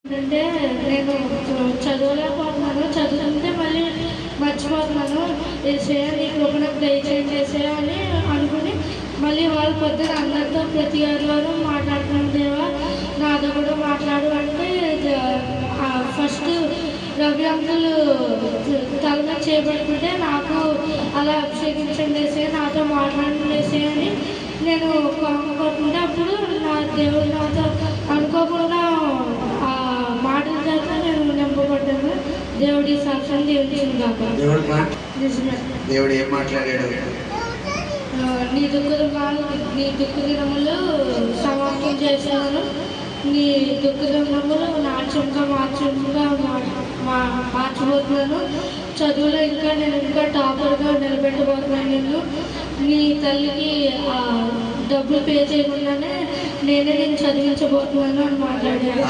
అంటే నేను చదవలేకపోతున్నాను, చదువుతుంటే మళ్ళీ మర్చిపోతున్నాను. ఏసయ్య నీ కృప నాకు దయచేయండి ఏసయ్య అని అనుకుని మళ్ళీ వాళ్ళు పొద్దున అందరితో ప్రతి ఆదివారం మాట్లాడుతున్నాను. దేవా నాతో కూడా మాట్లాడు అంటే ఫస్ట్ రవి అంకుల్ తల మీద చేపట్టుకుంటే నాకు అలా అభిషేకించండి వేసే నాతో మాట్లాడండి వేసే అని నేను కొట్టుకుంటే అప్పుడు నా దేవుడు నాతో అనుకోకుండా ఆ మాటల చేత నేను నింపబడ్డాను. దేవుడి సాక్ష్యం దేవుడిచ్చింది కాక దేవుడు ఏం మాట్లాడాడు? నీ దుఃఖ దినములు సమాప్తం చేశాను. నీ దుఃఖ దినములు నాట్యంగా మార్చబోతున్నాను. చదువులో నేను ఇంకా టాపర్గా నిలబెట్టబోతున్నాను. నిన్ను నీ తల్లికి డబ్బులు పే చేయకుండానే నేను చదివించబోతున్నాను అని మాట్లాడాను.